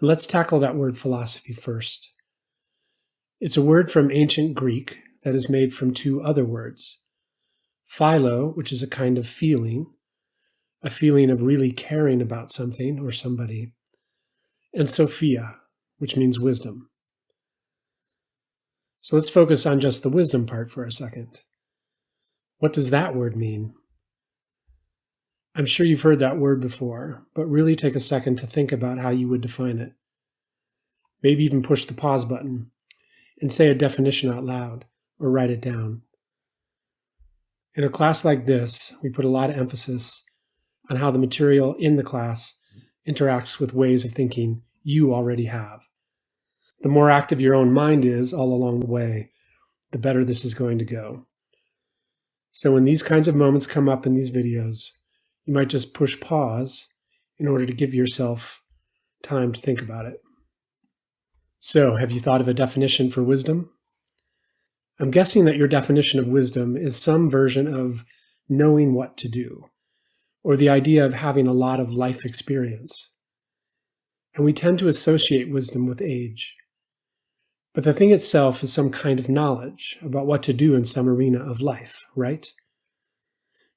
And let's tackle that word philosophy first. It's a word from ancient Greek that is made from two other words. Philo, which is a kind of feeling, a feeling of really caring about something or somebody, and Sophia, which means wisdom. So let's focus on just the wisdom part for a second. What does that word mean? I'm sure you've heard that word before, but really take a second to think about how you would define it. Maybe even push the pause button and say a definition out loud or write it down. In a class like this, we put a lot of emphasis on how the material in the class interacts with ways of thinking you already have. The more active your own mind is all along the way, the better this is going to go. So when these kinds of moments come up in these videos, you might just push pause in order to give yourself time to think about it. So, have you thought of a definition for wisdom? I'm guessing that your definition of wisdom is some version of knowing what to do, or the idea of having a lot of life experience. And we tend to associate wisdom with age. But the thing itself is some kind of knowledge about what to do in some arena of life, right?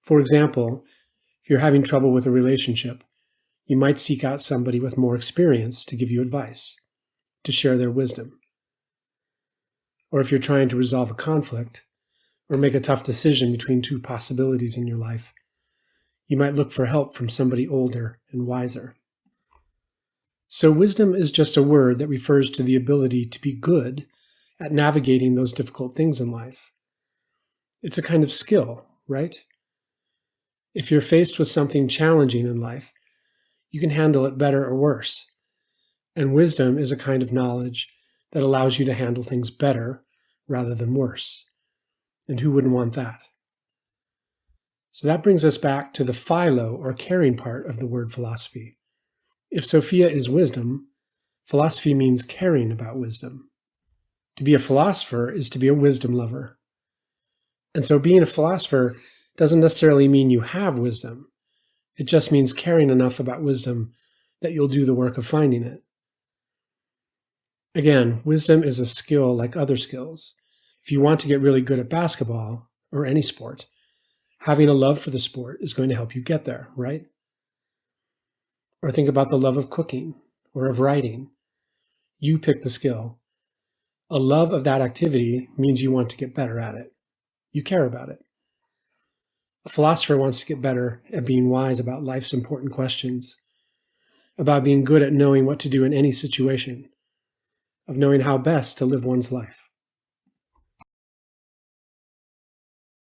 For example, if you're having trouble with a relationship, you might seek out somebody with more experience to give you advice, to share their wisdom. Or if you're trying to resolve a conflict or make a tough decision between two possibilities in your life, you might look for help from somebody older and wiser. So wisdom is just a word that refers to the ability to be good at navigating those difficult things in life. It's a kind of skill, right? If you're faced with something challenging in life, you can handle it better or worse. And wisdom is a kind of knowledge that allows you to handle things better rather than worse. And who wouldn't want that? So that brings us back to the philo or caring part of the word philosophy. If Sophia is wisdom, philosophy means caring about wisdom. To be a philosopher is to be a wisdom lover. And so being a philosopher doesn't necessarily mean you have wisdom. It just means caring enough about wisdom that you'll do the work of finding it. Again, wisdom is a skill like other skills. If you want to get really good at basketball or any sport, having a love for the sport is going to help you get there, right? Or think about the love of cooking or of writing. You pick the skill. A love of that activity means you want to get better at it. You care about it. A philosopher wants to get better at being wise about life's important questions, about being good at knowing what to do in any situation, of knowing how best to live one's life.